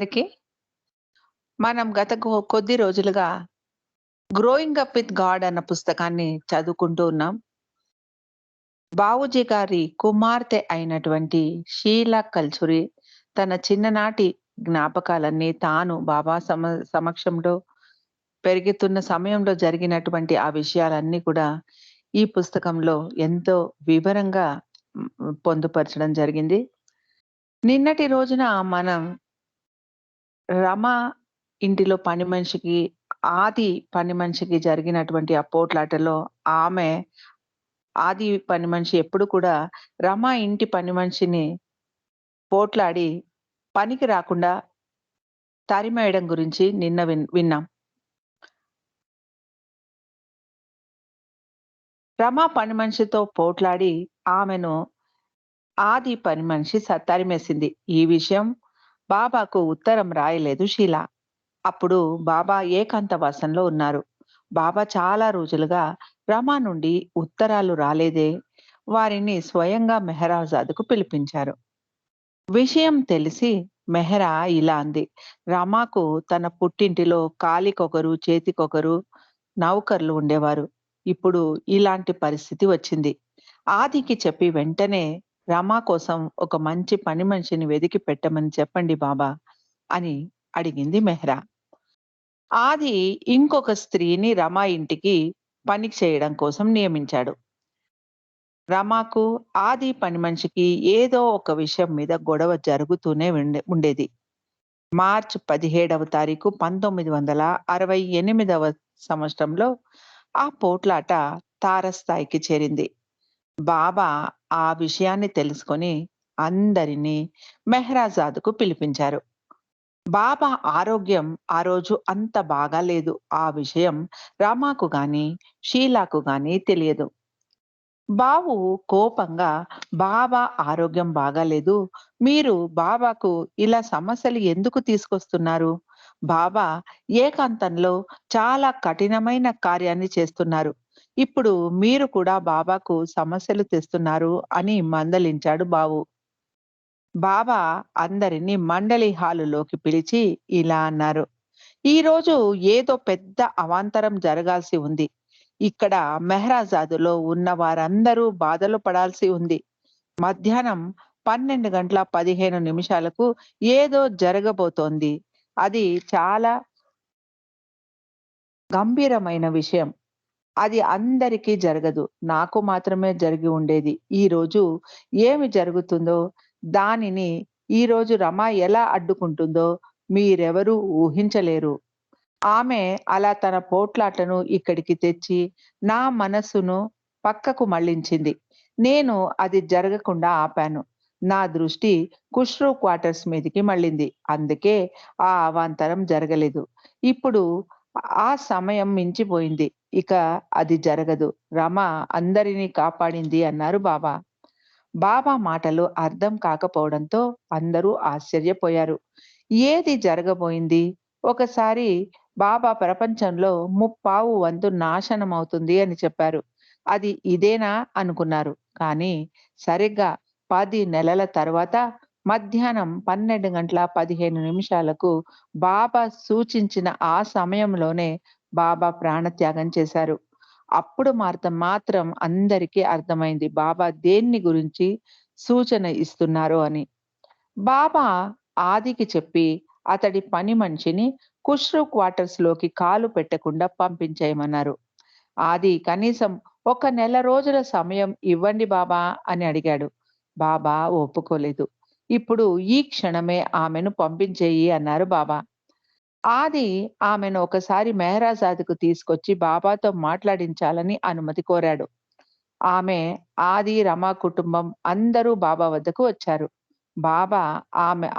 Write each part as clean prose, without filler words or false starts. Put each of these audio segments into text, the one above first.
అందరికి మనం గత కొద్ది రోజులుగా 'గ్రోయింగ్ అప్ విత్ గాడ్' అన్న పుస్తకాన్ని చదువుకుంటూ ఉన్నాం. బావూజీ గారి కుమార్తె అయినటువంటి షీలా కల్చురి తన చిన్ననాటి జ్ఞాపకాలన్నీ తాను బాబా సమక్షంలో పెరుగుతున్న సమయంలో జరిగినటువంటి ఆ విషయాలన్నీ కూడా ఈ పుస్తకంలో ఎంతో వివరంగా పొందుపరచడం జరిగింది. నిన్నటి రోజున మనం రమ ఇంటిలో పని మనిషికి, ఆది పని మనిషికి జరిగినటువంటి ఆ పోట్లాటలో ఆమె ఆది పని మనిషి ఎప్పుడు కూడా రమ ఇంటి పని మనిషిని పోట్లాడి పనికి రాకుండా తరిమేయడం గురించి నిన్న విన్నాం. రమ పని మనిషితో పోట్లాడి ఆమెను ఆది పని మనిషి తరిమేసింది. ఈ విషయం బాబాకు ఉత్తరం రాయలేదు షీల. అప్పుడు బాబా ఏకాంతవాసంలో ఉన్నారు. బాబా చాలా రోజులుగా రమా నుండి ఉత్తరాలు రాలేదే. వారిని స్వయంగా మెహరాజాద్‌కు పిలిపించారు. విషయం తెలిసి మెహరా ఇలా అంది. రమాకు తన పుట్టింటిలో కాలికొకరు, చేతికొకరు నౌకర్లు ఉండేవారు. ఇప్పుడు ఇలాంటి పరిస్థితి వచ్చింది. ఆదికి చెప్పి వెంటనే రమా కోసం ఒక మంచి పని మనిషిని వెదికి పెట్టమని చెప్పండి బాబా అని అడిగింది మెహ్రా. ఆది ఇంకొక స్త్రీని రమ ఇంటికి పని చేయడం కోసం నియమించాడు. రమాకు, ఆది పని మనిషికి ఏదో ఒక విషయం మీద గొడవ జరుగుతూనే ఉండేది. మార్చ్ 17వ తారీఖు 1968వ సంవత్సరంలో ఆ పోట్లాట తారస్థాయికి చేరింది. బాబా ఆ విషయాన్ని తెలుసుకొని అందరినీ మెహ్రాజాద్‌కు పిలిపించారు. బాబా ఆరోగ్యం ఆ రోజు అంత బాగాలేదు. ఆ విషయం రమాకు గాని, షీలాకు గాని తెలియదు. బావు కోపంగా బాబా ఆరోగ్యం బాగాలేదు. మీరు బాబాకు ఇలా సమస్యలు ఎందుకు తీసుకొస్తున్నారు? బాబా ఏకాంతంలో చాలా కఠినమైన కార్యాన్ని చేస్తున్నారు. ఇప్పుడు మీరు కూడా బాబాకు సమస్యలు తెస్తున్నారు అని మందలించాడు బావు. బాబా అందరినీ మండలి హాలులోకి పిలిచి ఇలా అన్నారు. ఈరోజు ఏదో పెద్ద అవాంతరం జరగాల్సి ఉంది. ఇక్కడ మెహ్రాజాదులో ఉన్న వారందరూ బాధలు పడాల్సి ఉంది. మధ్యాహ్నం 12:15 ఏదో జరగబోతోంది. అది చాలా గంభీరమైన విషయం. అది అందరికీ జరగదు. నాకు మాత్రమే జరిగి ఉండేది. ఈరోజు ఏమి జరుగుతుందో, దానిని ఈరోజు రమ ఎలా అడ్డుకుంటుందో మీరెవరూ ఊహించలేరు. ఆమె అలా తన పోట్లాటను ఇక్కడికి తెచ్చి, నా మనస్సును పక్కకు మళ్ళించింది. నేను అది జరగకుండా ఆపాను. నా దృష్టి ఖుష్రూ క్వార్టర్స్ మీదికి మళ్ళింది. అందుకే ఆ అవాంతరం జరగలేదు. ఇప్పుడు ఆ సమయం మించిపోయింది. ఇక అది జరగదు. రమ అందరినీ కాపాడింది అన్నారు బాబా. బాబా మాటలు అర్థం కాకపోవడంతో అందరూ ఆశ్చర్యపోయారు. ఏది జరగబోయింది? ఒకసారి బాబా ప్రపంచంలో ముప్పావు వంతు నాశనమవుతుంది అని చెప్పారు. అది ఇదేనా అనుకున్నారు. కానీ సరిగ్గా 10 నెలల తర్వాత మధ్యాహ్నం 12:15 బాబా సూచించిన ఆ సమయంలోనే బాబా ప్రాణత్యాగం చేశారు. అప్పుడు మాత్రం అందరికీ అర్థమైంది బాబా దేన్ని గురించి సూచన ఇస్తున్నారో అని. బాబా ఆదికి చెప్పి అతడి పని మనిషిని ఖుష్రూ క్వార్టర్స్‌లోకి కాలు పెట్టకుండా పంపించేయమన్నారు. ఆది కనీసం ఒక నెల రోజుల సమయం ఇవ్వండి బాబా అని అడిగాడు. బాబా ఒప్పుకోలేదు. ఇప్పుడు ఈ క్షణమే ఆమెను పంపించేయి అన్నారు బాబా. ఆది ఆమెను ఒకసారి మెహరాజాద్‌కు తీసుకొచ్చి బాబాతో మాట్లాడించాలని అనుమతి కోరాడు. ఆమె, ఆది, రమ కుటుంబం అందరూ బాబా వద్దకు వచ్చారు. బాబా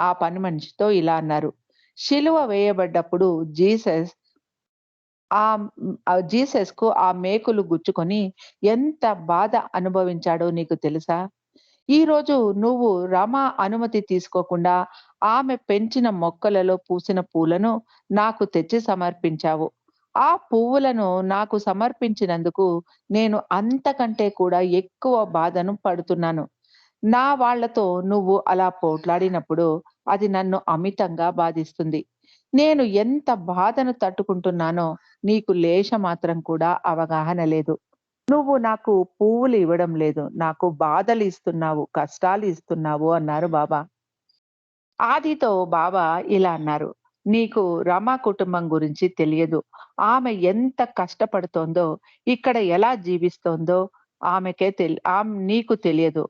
ఆ పని మనిషితో ఇలా అన్నారు. శిలువ వేయబడ్డప్పుడు జీసస్ జీసస్‌కు ఆ మేకులు గుచ్చుకొని ఎంత బాధ అనుభవించాడో నీకు తెలుసా? ఈరోజు నువ్వు రమ అనుమతి తీసుకోకుండా ఆమె పెంచిన మొక్కలలో పూసిన పూలను నాకు తెచ్చి సమర్పించావు. ఆ పువ్వులను నాకు సమర్పించినందుకు నేను అంతకంటే కూడా ఎక్కువ బాధను పడుతున్నాను. నా వాళ్ళతో నువ్వు అలా పోట్లాడినప్పుడు అది నన్ను అమితంగా బాధిస్తుంది. నేను ఎంత బాధను తట్టుకుంటున్నానో నీకు లేశమాత్రం కూడా అవగాహన లేదు. నువ్వు నాకు పువ్వులు ఇవ్వడం లేదు. నాకు బాధలు ఇస్తున్నావు, కష్టాలు ఇస్తున్నావు అన్నారు బాబా. ఆదితో బాబా ఇలా అన్నారు. నీకు రమ కుటుంబం గురించి తెలియదు. ఆమె ఎంత కష్టపడుతోందో, ఇక్కడ ఎలా జీవిస్తోందో నీకు తెలియదు.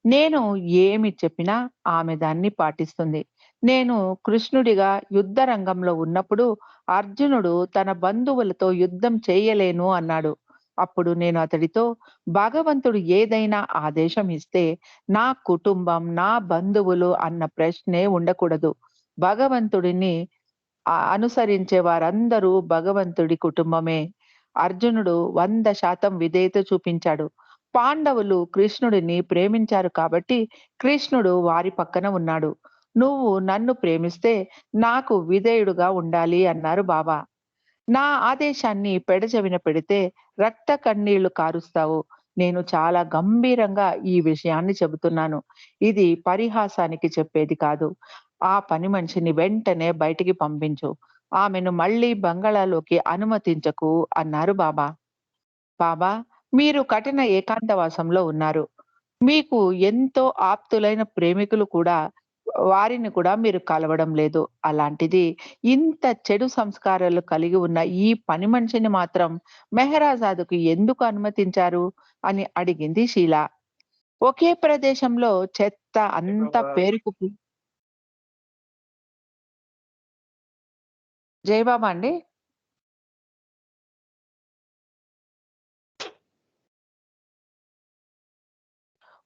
నేను ఏమి చెప్పినా ఆమె దాన్ని పాటిస్తుంది. నేను కృష్ణుడిగా యుద్ధ రంగంలో ఉన్నప్పుడు అర్జునుడు తన బంధువులతో యుద్ధం చేయలేను అన్నాడు. అప్పుడు నేను అతడితో భగవంతుడు ఏదైనా ఆదేశం ఇస్తే నా కుటుంబం, నా బంధువులు అన్న ప్రశ్నే ఉండకూడదు. భగవంతుడిని అనుసరించే వారందరూ భగవంతుడి కుటుంబమే. అర్జునుడు 100% విధేయత చూపించాడు. పాండవులు కృష్ణుడిని ప్రేమించారు కాబట్టి కృష్ణుడు వారి పక్కన ఉన్నాడు. నువ్వు నన్ను ప్రేమిస్తే నాకు విధేయుడుగా ఉండాలి అన్నారు బాబా. నా ఆదేశాన్ని పెడచెవిన పెడితే రక్త కన్నీళ్లు కారుస్తావు. నేను చాలా గంభీరంగా ఈ విషయాన్ని చెబుతున్నాను. ఇది పరిహాసానికి చెప్పేది కాదు. ఆ పని మనిషిని వెంటనే బయటికి పంపించు. ఆమెను మళ్ళీ బంగళాలోకి అనుమతించకు అన్నారు బాబా. బాబా, మీరు కఠిన ఏకాంతవాసంలో ఉన్నారు. మీకు ఎంతో ఆప్తులైన ప్రేమికులు కూడా వారిని కూడా మీరు కలవడం లేదు. అలాంటిది ఇంత చెడు సంస్కారాలు కలిగి ఉన్న ఈ పని మనిషిని మాత్రం మెహరాజాదుకు ఎందుకు అనుమతించారు? అని అడిగింది షీలా. ఒకే ప్రదేశంలో చెత్త అంతా పేరుకుపో జయబాబా అండి?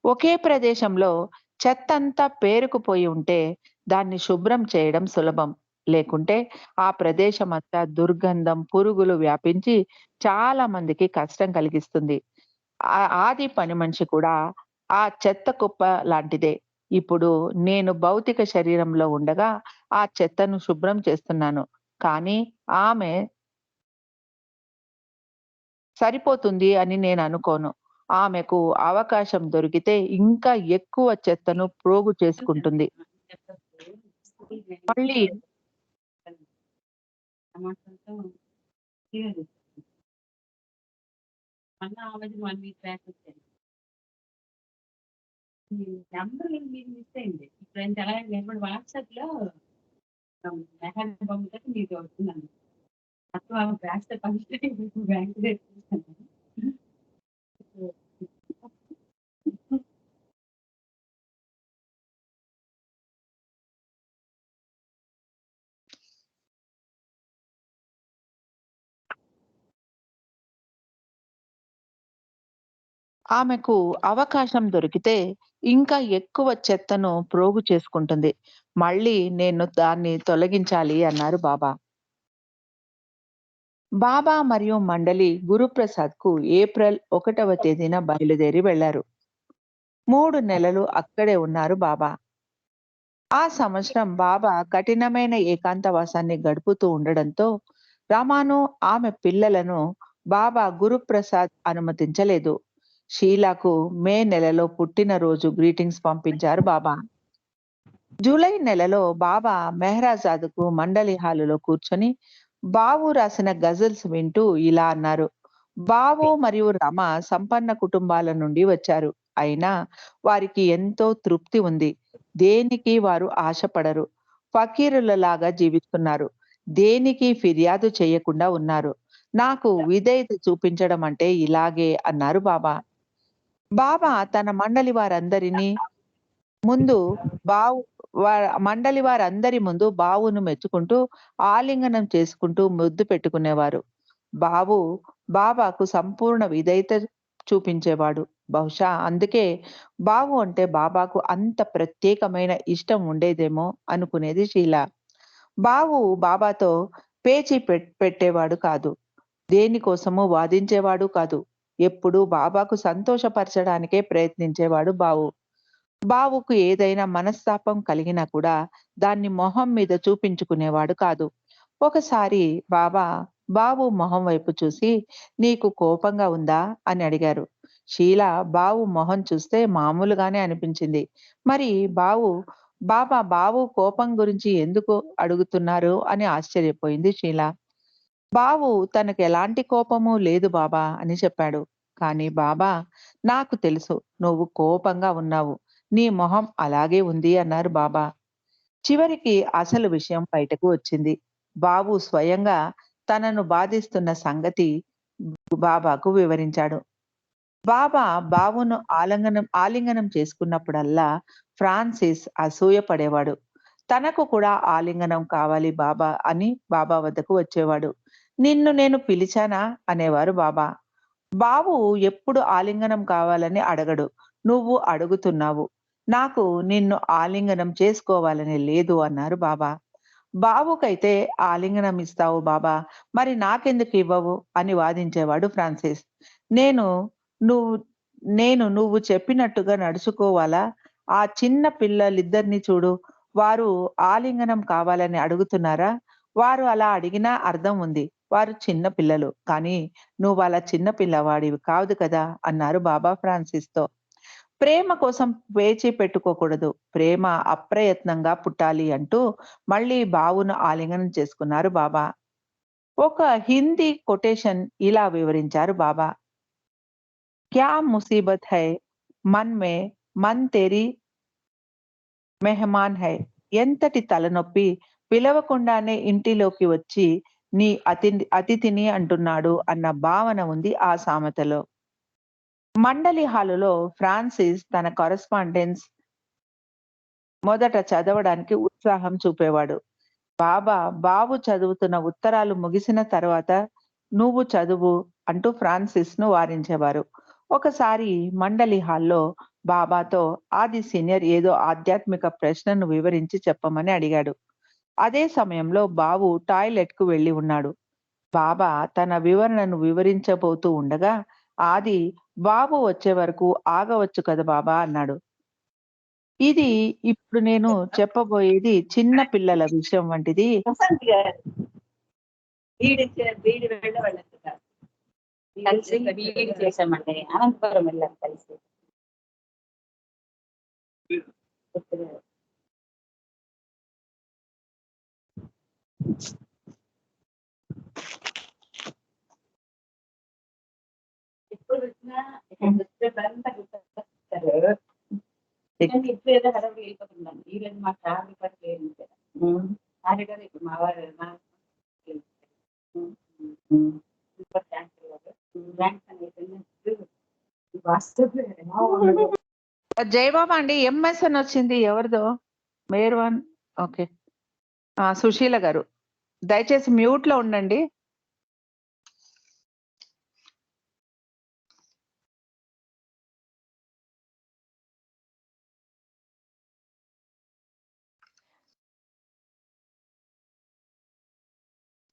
ఒకే ప్రదేశంలో చెత్తంతా పేరుకుపోయి ఉంటే దాన్ని శుభ్రం చేయడం సులభం. లేకుంటే ఆ ప్రదేశమంతా దుర్గంధం, పురుగులు వ్యాపించి చాలా మందికి కష్టం కలిగిస్తుంది. ఆది పని మనిషి కూడా ఆ చెత్త కుప్ప లాంటిదే. ఇప్పుడు నేను భౌతిక శరీరంలో ఉండగా ఆ చెత్తను శుభ్రం చేస్తున్నాను. కానీ ఆమె సరిపోతుంది అని నేననుకోను. ఆమెకు అవకాశం దొరికితే ఇంకా ఎక్కువ చెత్తను ప్రోగు చేసుకుంటుంది. మళ్ళీ ఆమెకు అవకాశం దొరికితే ఇంకా ఎక్కువ చెత్తను ప్రోగు చేసుకుంటుంది. మళ్ళీ నేను దాన్ని తొలగించాలి అన్నారు బాబా. బాబా మరియు మండలి గురుప్రసాద్‌కు ఏప్రిల్ 1వ తేదీన బయలుదేరి వెళ్లారు. 3 నెలలు అక్కడే ఉన్నారు బాబా. ఆ సంవత్సరం బాబా కఠినమైన ఏకాంతవాసాన్ని గడుపుతూ ఉండడంతో రమాను, ఆమె పిల్లలను బాబా గురుప్రసాద్ అనుమతించలేదు. షీలాకు మే నెలలో పుట్టినరోజు గ్రీటింగ్స్ పంపించారు బాబా. జూలై నెలలో బాబా మెహ్రాజాద్‌కు మండలి హాలులో కూర్చొని బావు రాసిన గజల్స్ వింటూ ఇలా అన్నారు. బావు మరియు రమ సంపన్న కుటుంబాల నుండి వచ్చారు. అయినా వారికి ఎంతో తృప్తి ఉంది. దేనికి వారు ఆశపడరు. ఫకీరులలాగా జీవిస్తున్నారు. దేనికి ఫిర్యాదు చేయకుండా ఉన్నారు. నాకు విధేయత చూపించడం అంటే ఇలాగే అన్నారు బాబా. బాబా తన మండలి వారందరినీ ముందు బావు మండలి వారందరి ముందు బావును మెచ్చుకుంటూ, ఆలింగనం చేసుకుంటూ ముద్దు పెట్టుకునేవారు. బావు బాబాకు సంపూర్ణ విధేయత చూపించేవాడు. బహుశా అందుకే బావు అంటే బాబాకు అంత ప్రత్యేకమైన ఇష్టం ఉండేదేమో అనుకునేది షీల. బావు బాబాతో పేచీ పెట్టేవాడు కాదు. దేనికోసమో వాదించేవాడు కాదు. ఎప్పుడూ బాబాకు సంతోషపరచడానికే ప్రయత్నించేవాడు బావు. బావుకు ఏదైనా మనస్తాపం కలిగినా కూడా దాన్ని మొహం మీద చూపించుకునేవాడు కాదు. ఒకసారి బాబా బావు మొహం వైపు చూసి, "నీకు కోపంగా ఉందా?" అని అడిగారు. షీల బావు మొహం చూస్తే మామూలుగానే అనిపించింది. మరి బావు బావు కోపం గురించి ఎందుకు అడుగుతున్నారు అని ఆశ్చర్యపోయింది షీల. బావు తనకెలాంటి కోపము లేదు బాబా అని చెప్పాడు. కానీ బాబా, నాకు తెలుసు నువ్వు కోపంగా ఉన్నావు. నీ మొహం అలాగే ఉంది అన్నారు బాబా. చివరికి అసలు విషయం బయటకు వచ్చింది. బాబు స్వయంగా తనను బాధిస్తున్న సంగతి బాబాకు వివరించాడు. బాబా బావును ఆలింగనం చేసుకున్నప్పుడల్లా ఫ్రాన్సిస్ అసూయపడేవాడు. తనకు కూడా ఆలింగనం కావాలి బాబా అని బాబా వద్దకు వచ్చేవాడు. నిన్ను నేను పిలిచానా అనేవారు బాబా. బావు ఎప్పుడు ఆలింగనం కావాలని అడగడు. నువ్వు అడుగుతున్నావు. నాకు నిన్ను ఆలింగనం చేసుకోవాలని లేదు అన్నారు బాబా. బావుకైతే ఆలింగనం ఇస్తావు బాబా, మరి నాకెందుకు ఇవ్వవు అని వాదించేవాడు ఫ్రాన్సిస్. నేను నువ్వు నువ్వు చెప్పినట్టుగా నడుచుకోవాలా? ఆ చిన్న పిల్లలిద్దరిని చూడు. వారు ఆలింగనం కావాలని అడుగుతున్నారా? వారు అలా అడిగినా అర్థం ఉంది. వారు చిన్న పిల్లలు. కానీ నువ్వలా చిన్న పిల్లవాడివి కాదు కదా! అన్నారు బాబా ఫ్రాన్సిస్‌తో. ప్రేమ కోసం వేచి పెట్టుకోకూడదు. ప్రేమ అప్రయత్నంగా పుట్టాలి అంటూ మళ్ళీ బావును ఆలింగనం చేసుకున్నారు బాబా. ఒక హిందీ కొటేషన్ ఇలా వివరించారు బాబా. క్యా ముసీబత్ హై మన్ మే మన్ తేరీ మెహమాన్ హై. ఎంతటి తలనొప్పి పిలవకుండానే ఇంటిలోకి వచ్చి నీ అతిథిని అంటున్నాడు అన్న భావన ఉంది ఆ సామెతలో. మండలి హాలులో ఫ్రాన్సిస్ తన కరస్పాండెన్స్ మొదట చదవడానికి ఉత్సాహం చూపేవాడు. బాబా బాబు చదువుతున్న ఉత్తరాలు ముగిసిన తర్వాత నువ్వు చదువు అంటూ ఫ్రాన్సిస్‌ను వారించేవారు. ఒకసారి మండలి హాల్‌లో బాబాతో ఆది సీనియర్ ఏదో ఆధ్యాత్మిక ప్రశ్నను వివరించి చెప్పమని అడిగాడు. అదే సమయంలో బాబు టాయిలెట్‌కు వెళ్లి ఉన్నాడు. బాబా తన వివరణను వివరించబోతూ ఉండగా ఆది బాబు వచ్చే వరకు ఆగవచ్చు కదా బాబా అన్నాడు. ఇది ఇప్పుడు నేను చెప్పబోయేది చిన్న పిల్లల విషయం వంటిది. వసంత్ గారు బీడి వెళ్ళవళ్ళంట కలిసి బీఈడి చేశామండి. అనంతపురం వెళ్ళాం కలిసి. ఇప్పుడు వచ్చినా అంతా గుర్తొస్తారు. ఇప్పుడు ఏదో హడావిడి వెళ్ళిపోతున్నాను. ఈ రోజు మా ఫ్యామిలీ పని లేదు కదా. ఆడిటర్ ఇప్పుడు మా వారు సూపర్ థ్యాంక్స్ జయబాబా అండి. ఎంఎస్ అని వచ్చింది ఎవరిదో? Mayor one. ఓకే. సుశీల గారు. దయచేసి మ్యూట్‌లో ఉండండి.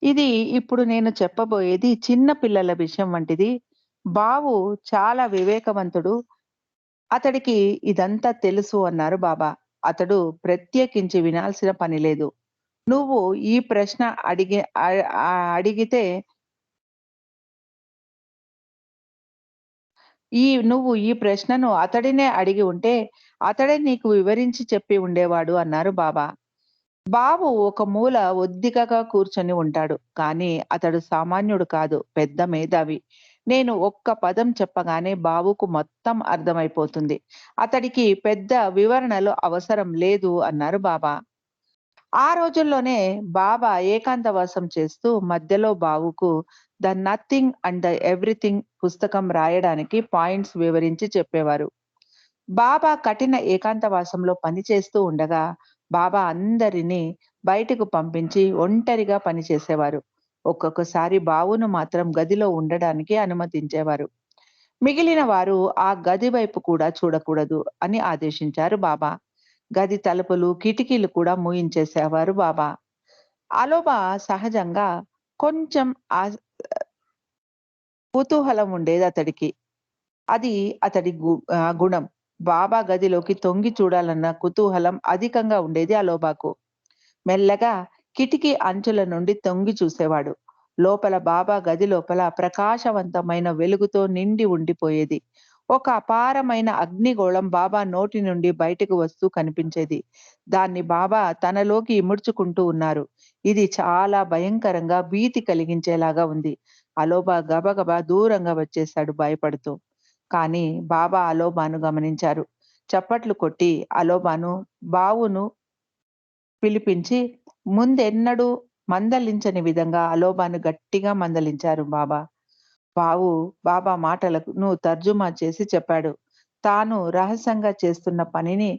ఇది ఇప్పుడు నేను చెప్పబోయేది చిన్న పిల్లల విషయం వంటిది. బావు చాలా వివేకవంతుడు. అతడికి ఇదంతా తెలుసు అన్నారు బాబా. అతడు ప్రత్యేకించి వినాల్సిన పని లేదు. నువ్వు ఈ ప్రశ్న అడిగితే నువ్వు ఈ ప్రశ్నను అతడినే అడిగి ఉంటే అతడే నీకు వివరించి చెప్పి ఉండేవాడు అన్నారు బాబా. బాబు ఒక మూల ఒద్దికగా కూర్చొని ఉంటాడు. కానీ అతడు సామాన్యుడు కాదు. పెద్ద మేధావి. నేను ఒక్క పదం చెప్పగానే బాబుకు మొత్తం అర్థమైపోతుంది. అతడికి పెద్ద వివరణలు అవసరం లేదు అన్నారు బాబా. ఆ రోజుల్లోనే బాబా ఏకాంతవాసం చేస్తూ మధ్యలో బాబుకు 'the nothing and the everything' పుస్తకం రాయడానికి పాయింట్స్ వివరించి చెప్పేవారు. బాబా కఠిన ఏకాంతవాసంలో పనిచేస్తూ ఉండగా బాబా అందరినీ బయటకు పంపించి ఒంటరిగా పనిచేసేవారు. ఒక్కొక్కసారి బావును మాత్రం గదిలో ఉండడానికి అనుమతించేవారు. మిగిలిన వారు ఆ గది వైపు కూడా చూడకూడదు అని ఆదేశించారు బాబా. గది తలుపులు, కిటికీలు కూడా మూయించేసేవారు బాబా. అలోబా సహజంగా కొంచెం కుతూహలం ఉండేది అతడికి. అది అతడి గుణం. బాబా గదిలోకి తొంగి చూడాలన్న కుతూహలం అధికంగా ఉండేది అలోబాకు. మెల్లగా కిటికీ అంచుల నుండి తొంగి చూసేవాడు. లోపల బాబా గది లోపల ప్రకాశవంతమైన వెలుగుతో నిండి ఉండిపోయేది. ఒక అపారమైన అగ్నిగోళం బాబా నోటి నుండి బయటకు వస్తూ కనిపించేది. దాన్ని బాబా తనలోకి ఇముడ్చుకుంటూ ఉన్నారు. ఇది చాలా భయంకరంగా భీతి కలిగించేలాగా ఉంది. అలోబా గబగబా దూరంగా వచ్చేశాడు భయపడుతూ. కానీ బాబా అలోబాను గమనించారు. చప్పట్లు కొట్టి అలోబాను, బావును పిలిపించి ముందెన్నడూ మందలించని విధంగా అలోబాను గట్టిగా మందలించారు బాబా. బావు బాబా మాటలను తర్జుమా చేసి చెప్పాడు. తాను రహస్యంగా చేస్తున్న పనిని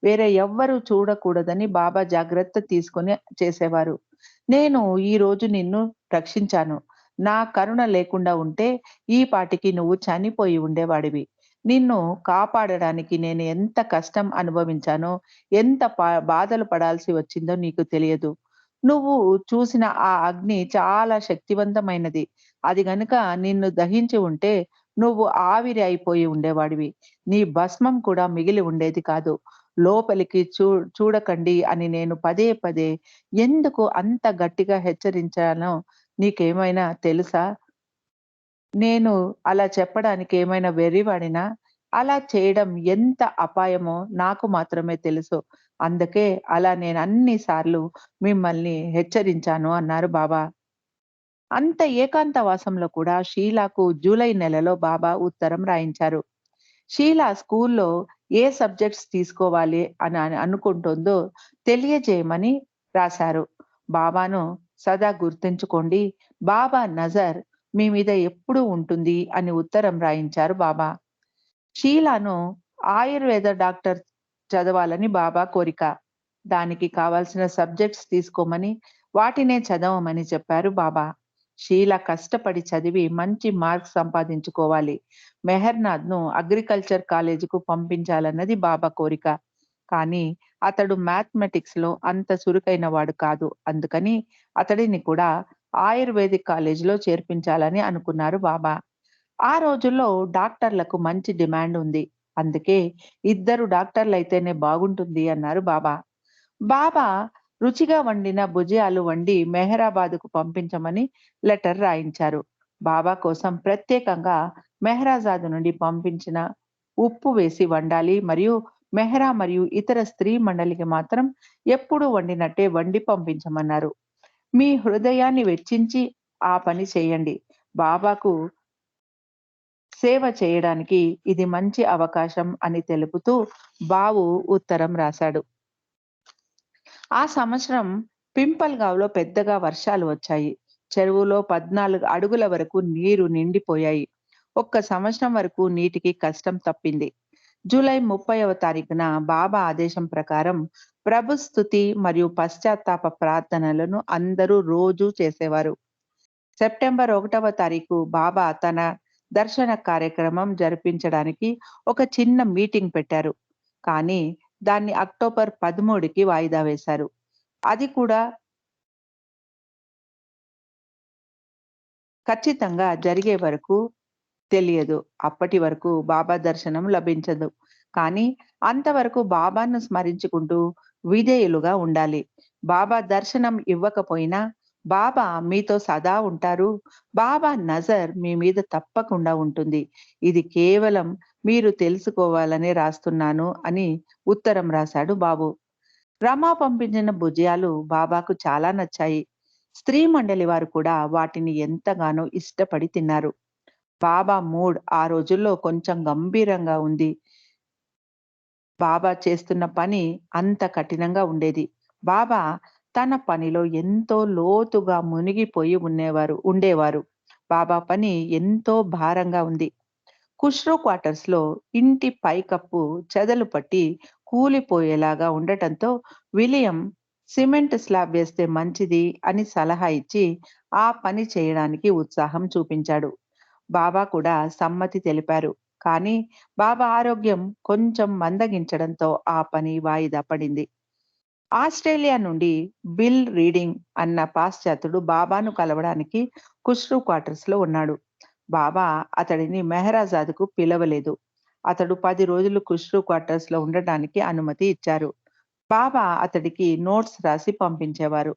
వేరే ఎవ్వరూ చూడకూడదని బాబా జాగ్రత్త తీసుకొని చేసేవారు. నేను ఈ రోజు నిన్ను రక్షించాను. నా కరుణ లేకుండా ఉంటే ఈ పాటికి నువ్వు చనిపోయి ఉండేవాడివి. నిన్ను కాపాడడానికి నేను ఎంత కష్టం అనుభవించానో, ఎంత బాధలు పడాల్సి వచ్చిందో నీకు తెలియదు. నువ్వు చూసిన ఆ అగ్ని చాలా శక్తివంతమైనది. అది గనుక నిన్ను దహించి ఉంటే నువ్వు ఆవిరి అయిపోయి ఉండేవాడివి. నీ భస్మం కూడా మిగిలి ఉండేది కాదు. లోపలికి చూడకండి అని నేను పదే పదే ఎందుకు అంత గట్టిగా హెచ్చరించానో నీకేమైనా తెలుసా? నేను అలా చెప్పడానికి ఏమైనా వెర్రివాడినా? అలా చేయడం ఎంత అపాయమో నాకు మాత్రమే తెలుసు. అందుకే అలా నేను అన్ని సార్లు మిమ్మల్ని హెచ్చరించాను అన్నారు బాబా. అంత ఏకాంతవాసంలో కూడా షీలాకు జూలై నెలలో బాబా ఉత్తరం రాయించారు. షీలా స్కూల్లో ఏ సబ్జెక్ట్స్ తీసుకోవాలి అని అనుకుంటుందో తెలియజేయమని రాశారు. బాబాను సదా గుర్తుంచుకోండి. బాబా నజర్ మీ మీద ఎప్పుడూ ఉంటుంది అని ఉత్తరం రాయించారు బాబా. షీలాను ఆయుర్వేద డాక్టర్ చదవాలని బాబా కోరిక. దానికి కావాల్సిన సబ్జెక్ట్స్ తీసుకోమని, వాటినే చదవమని చెప్పారు బాబా. షీల కష్టపడి చదివి మంచి మార్క్స్ సంపాదించుకోవాలి. మెహర్నాథ్‌ను అగ్రికల్చర్ కాలేజీకు పంపించాలన్నది బాబా కోరిక. కానీ అతడు మ్యాథమెటిక్స్‌లో అంత చురుకైన వాడు కాదు. అందుకని అతడిని కూడా ఆయుర్వేదిక్ కాలేజీలో చేర్పించాలని అనుకున్నారు బాబా. ఆ రోజుల్లో డాక్టర్లకు మంచి డిమాండ్ ఉంది. అందుకే ఇద్దరు డాక్టర్లయితేనే బాగుంటుంది అన్నారు బాబా. బాబా రుచిగా వండిన భుజియాలు వండి మెహరాబాద్‌కు పంపించమని లెటర్ రాయించారు. బాబా కోసం ప్రత్యేకంగా మెహరాజాద్ నుండి పంపించిన ఉప్పు వేసి వండాలి మరియు మెహరా మరియు ఇతర స్త్రీ మండలికి మాత్రం ఎప్పుడూ వండినట్టే వండి పంపించమన్నారు. మీ హృదయాన్ని వెచ్చించి ఆ పని చేయండి. బాబాకు సేవ చేయడానికి ఇది మంచి అవకాశం అని తెలుపుతూ బావు ఉత్తరం రాశాడు. ఆ సంవత్సరం పింపల్గావ్‌లో పెద్దగా వర్షాలు వచ్చాయి. చెరువులో 14 అడుగుల వరకు నీరు నిండిపోయాయి. ఒక్క సంవత్సరం వరకు నీటికి కష్టం తప్పింది. జూలై 30వ తారీఖున బాబా ఆదేశం ప్రకారం ప్రభు స్తుతి మరియు పశ్చాత్తాప ప్రార్థనలను అందరూ రోజూ చేసేవారు. సెప్టెంబర్ 1వ తారీఖు బాబా తన దర్శన కార్యక్రమం జరిపించడానికి ఒక చిన్న మీటింగ్ పెట్టారు. కానీ దాన్ని అక్టోబర్ 13కి వాయిదా వేశారు. అది కూడా ఖచ్చితంగా జరిగే వరకు తెలియదు. అప్పటి వరకు బాబా దర్శనం లభించదు. కానీ అంతవరకు బాబాను స్మరించుకుంటూ విధేయులుగా ఉండాలి. బాబా దర్శనం ఇవ్వకపోయినా బాబా మీతో సదా ఉంటారు. బాబా నజర్ మీ మీద తప్పకుండా ఉంటుంది. ఇది కేవలం మీరు తెలుసుకోవాలని రాస్తున్నాను అని ఉత్తరం రాశాడు బాబు. రమా పంపించిన భుజయాలు బాబాకు చాలా నచ్చాయి. స్త్రీ మండలి వారు కూడా వాటిని ఎంతగానో ఇష్టపడి తిన్నారు. బాబా మూడ్ ఆ రోజుల్లో కొంచెం గంభీరంగా ఉంది. బాబా చేస్తున్న పని అంత కఠినంగా ఉండేది. బాబా తన పనిలో ఎంతో లోతుగా మునిగిపోయి ఉండేవారు. బాబా పని ఎంతో భారంగా ఉంది. ఖుష్రో క్వార్టర్స్‌లో ఇంటి పైకప్పు చెదలు పట్టి కూలిపోయేలాగా ఉండటంతో విలియం సిమెంట్ స్లాబ్ వేస్తే మంచిది అని సలహా ఇచ్చి ఆ పని చేయడానికి ఉత్సాహం చూపించాడు. బాబా కూడా సమ్మతి తెలిపారు. కానీ బాబా ఆరోగ్యం కొంచెం మందగించడంతో ఆ పని వాయిదా పడింది. ఆస్ట్రేలియా నుండి బిల్ రీడింగ్ అన్న పాశ్చాత్యుడు బాబాను కలవడానికి ఖుష్రూ క్వార్టర్స్‌లో ఉన్నాడు. బాబా అతడిని మెహరాజాద్‌కు పిలవలేదు. అతడు 10 రోజులు ఖుష్రూ క్వార్టర్స్‌లో ఉండటానికి అనుమతి ఇచ్చారు. బాబా అతడికి నోట్స్ రాసి పంపించేవారు.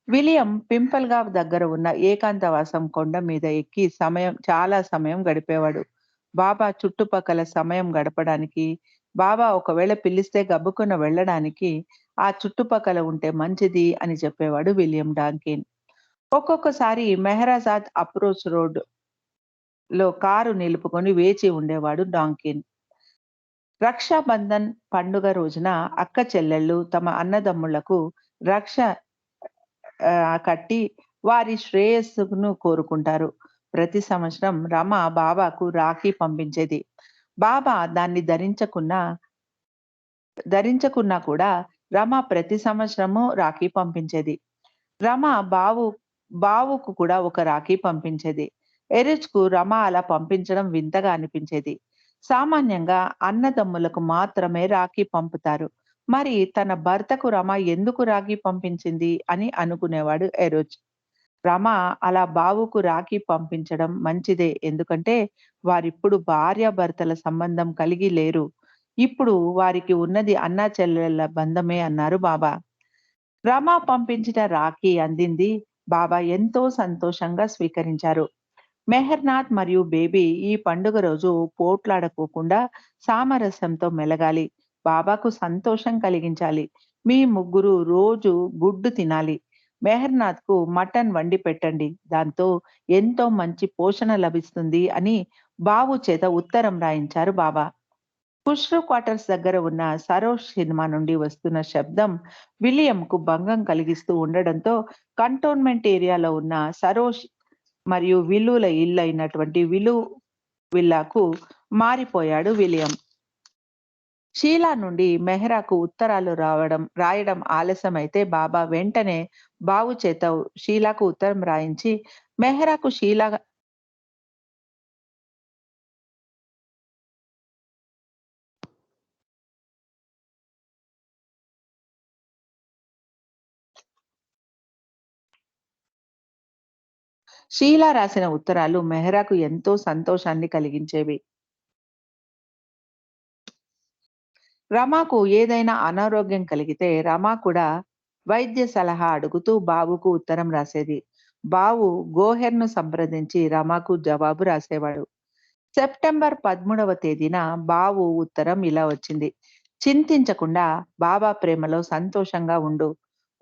విలియం పింపల్గావ్ దగ్గర ఉన్న ఏకాంతవాసం కొండ మీద ఎక్కి చాలా సమయం గడిపేవాడు. బాబా చుట్టుపక్కల సమయం గడపడానికి, బాబా ఒకవేళ పిలిస్తే గబుక్కున వెళ్ళడానికి ఆ చుట్టుపక్కల ఉంటే మంచిది అని చెప్పేవాడు విలియం డాంకిన్. ఒక్కొక్కసారి మెహరాజాద్ అప్రోచ్ రోడ్‌లో కారు నిలుపుకొని వేచి ఉండేవాడు డాంకిన్. రక్షాబంధన్ పండుగ రోజున అక్క చెల్లెళ్ళు తమ అన్నదమ్ములకు రక్ష కట్టి వారి శ్రేయస్సును కోరుకుంటారు. ప్రతి సంవత్సరం రమ బాబాకు రాఖీ పంపించేది. బాబా దాన్ని ధరించకున్నా కూడా రమ ప్రతి సంవత్సరము రాఖీ పంపించేది. రమ బావు బావుకు కూడా ఒక రాఖీ పంపించేది. ఎరిచ్‌కు రమ అలా పంపించడం వింతగా అనిపించేది. సామాన్యంగా అన్నదమ్ములకు మాత్రమే రాఖీ పంపుతారు. మరి తన భర్తకు రమ ఎందుకు రాఖీ పంపించింది అని అనుకునేవాడు ఎరోజ్. రమ అలా బావుకు రాఖీ పంపించడం మంచిదే. ఎందుకంటే వారిప్పుడు భార్యాభర్తల సంబంధం కలిగి లేరు. ఇప్పుడు వారికి ఉన్నది అన్నా చెల్లెళ్ళ బంధమే అన్నారు బాబా. రమ పంపించిన రాఖీ అందింది. బాబా ఎంతో సంతోషంగా స్వీకరించారు. మెహర్‌నాథ్ మరియు బేబీ ఈ పండుగ రోజు పోట్లాడకోకుండా సామరస్యంతో మెలగాలి. బాబాకు సంతోషం కలిగించాలి. మీ ముగ్గురు రోజు గుడ్డు తినాలి. మెహర్‌నాథ్‌కు మటన్ వండి పెట్టండి. దాంతో ఎంతో మంచి పోషణ లభిస్తుంది అని బాబు చేత ఉత్తరం రాయించారు బాబా. ఖుష్రూ క్వార్టర్స్ దగ్గర ఉన్న సరోజ్ సినిమా నుండి వస్తున్న శబ్దం విలియంకు భంగం కలిగిస్తూ ఉండడంతో కంటోన్మెంట్ ఏరియాలో ఉన్న సరోజ్ మరియు విల్లుల ఇల్లు అయినటువంటి విల్లాకు మారిపోయాడు విలియం. షీలా నుండి మెహ్రాకు ఉత్తరాలు రాయడం ఆలస్యమైతే బాబా వెంటనే బావు చేత షీలాకు ఉత్తరం రాయించి మెహ్రాకు షీలా రాసిన ఉత్తరాలు మెహ్రాకు ఎంతో సంతోషాన్ని కలిగించేవి. రమాకు ఏదైనా అనారోగ్యం కలిగితే రమా కూడా వైద్య సలహా అడుగుతూ బావుకు ఉత్తరం రాసేది. బావు గోహెర్‌ను సంప్రదించి రమాకు జవాబు రాసేవాడు. సెప్టెంబర్ 13వ తేదీన బావు ఉత్తరం ఇలా వచ్చింది. చింతించకుండా బాబా ప్రేమలో సంతోషంగా ఉండు.